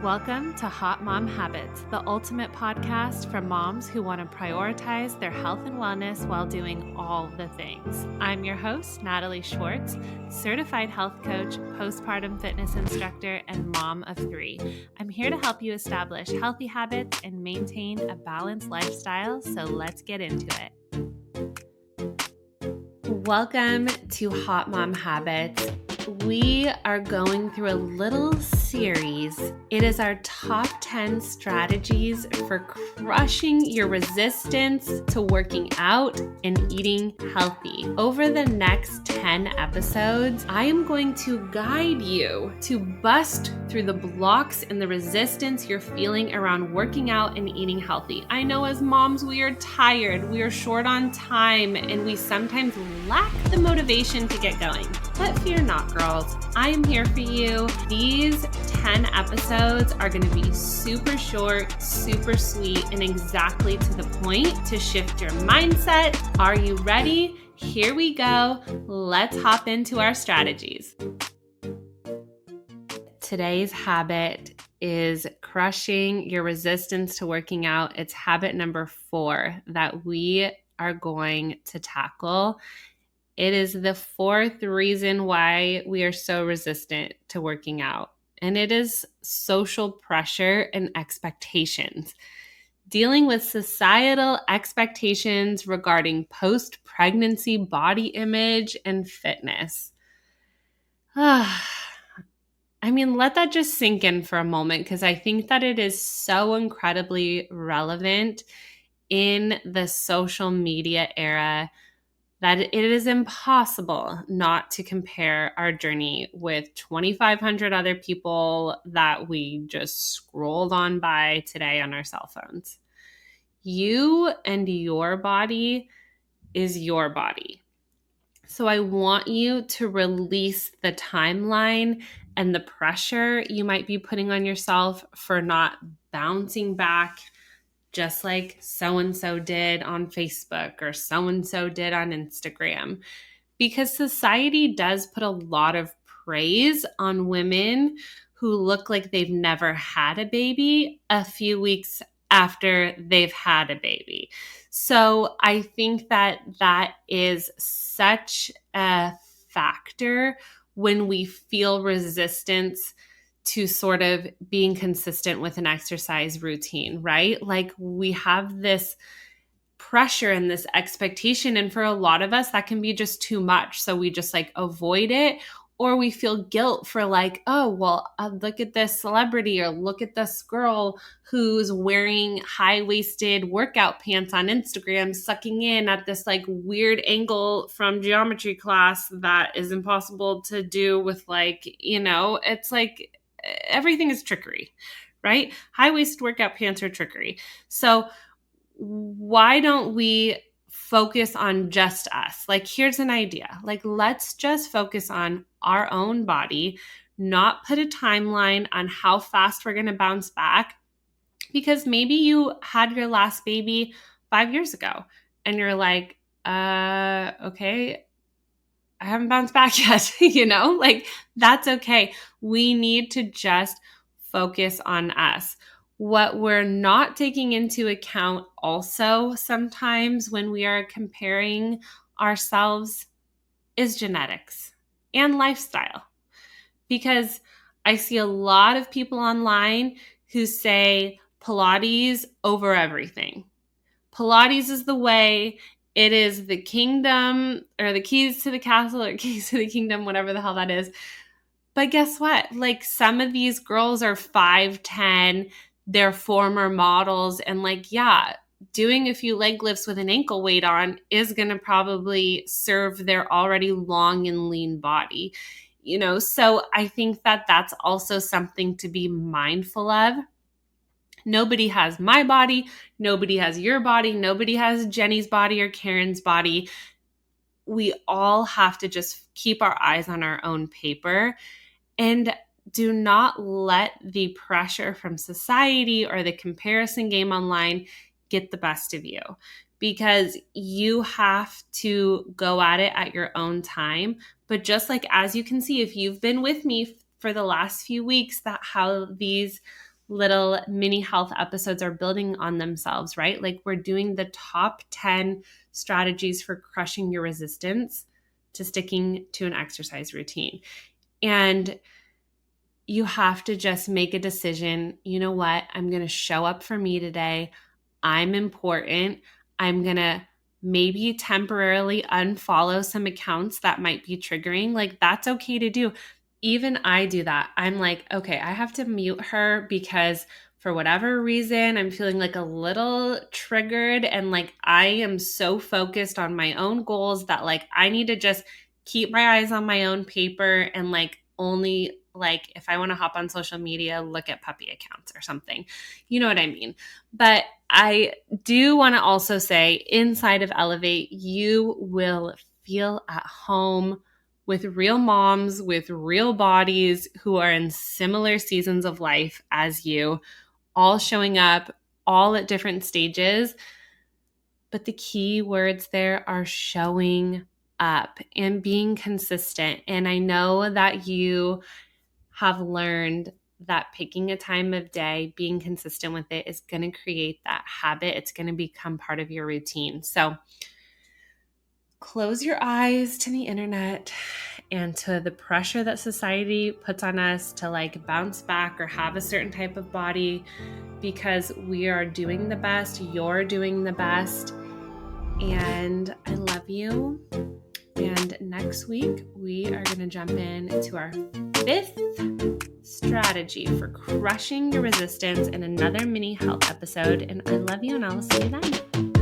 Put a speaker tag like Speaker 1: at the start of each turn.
Speaker 1: Welcome to Hot Mom Habits, the ultimate podcast for moms who want to prioritize their health and wellness while doing all the things. I'm your host, Natalie Schwartz, certified health coach, postpartum fitness instructor, and mom of 3. I'm here to help you establish healthy habits and maintain a balanced lifestyle, so let's get into it. Welcome to Hot Mom Habits. We are going through a little series. It is our top 10 strategies for crushing your resistance to working out and eating healthy. Over the next 10 episodes, I am going to guide you to bust through the blocks and the resistance you're feeling around working out and eating healthy. I know as moms, we are tired, we are short on time, and we sometimes lack the motivation to get going. But fear not, girls. I am here for you. These 10 episodes are going to be super short, super sweet, and exactly to the point to shift your mindset. Are you ready? Here we go. Let's hop into our strategies. Today's habit is crushing your resistance to working out. It's habit number 4 that we are going to tackle. It is the 4th reason why we are so resistant to working out, and it is social pressure and expectations. Dealing with societal expectations regarding post-pregnancy body image and fitness. Let that just sink in for a moment, because I think that it is so incredibly relevant in the social media era that it is impossible not to compare our journey with 2,500 other people that we just scrolled on by today on our cell phones. You and your body is your body. So I want you to release the timeline and the pressure you might be putting on yourself for not bouncing back just like so-and-so did on Facebook or so-and-so did on Instagram. Because society does put a lot of praise on women who look like they've never had a baby a few weeks after they've had a baby. So I think that is such a factor when we feel resistance to sort of being consistent with an exercise routine, right? Like we have this pressure and this expectation, and for a lot of us, that can be just too much. So we just like avoid it, or we feel guilt for like, oh, well, look at this celebrity or look at this girl who's wearing high-waisted workout pants on Instagram, sucking in at this like weird angle from geometry class that is impossible to do with it's like everything is trickery, right? High-waisted workout pants are trickery. So why don't we focus on just us? Like, here's an idea. Like, let's just focus on our own body, not put a timeline on how fast we're going to bounce back, because maybe you had your last baby 5 years ago and you're like, okay, I haven't bounced back yet, like that's okay. We need to just focus on us. What we're not taking into account also sometimes when we are comparing ourselves is genetics and lifestyle. Because I see a lot of people online who say Pilates over everything. Pilates is the way. It is the kingdom, or the keys to the castle, or keys to the kingdom, whatever the hell that is. But guess what? Like, some of these girls are 5'10", they're former models, and doing a few leg lifts with an ankle weight on is going to probably serve their already long and lean body. So I think that that's also something to be mindful of. Nobody has my body. Nobody has your body. Nobody has Jenny's body or Karen's body. We all have to just keep our eyes on our own paper and do not let the pressure from society or the comparison game online get the best of you, because you have to go at it at your own time. But just like, as you can see, if you've been with me for the last few weeks, that how these little mini health episodes are building on themselves, right? Like we're doing the top 10 strategies for crushing your resistance to sticking to an exercise routine. And you have to just make a decision. You know what? I'm going to show up for me today. I'm important. I'm going to maybe temporarily unfollow some accounts that might be triggering. Like that's okay to do. Even I do that. I'm like, okay, I have to mute her because for whatever reason, I'm feeling like a little triggered and like I am so focused on my own goals that like I need to just keep my eyes on my own paper and like only like if I want to hop on social media, look at puppy accounts or something. You know what I mean? But I do want to also say inside of Elevate, you will feel at home with real moms, with real bodies who are in similar seasons of life as you, all showing up, all at different stages. But the key words there are showing up and being consistent. And I know that you have learned that picking a time of day, being consistent with it is going to create that habit. It's going to become part of your routine. So close your eyes to the internet and to the pressure that society puts on us to like bounce back or have a certain type of body, because we are doing the best. You're doing the best. And I love you. And next week, we are going to jump into our 5th strategy for crushing your resistance in another mini health episode. And I love you, and I'll see you then.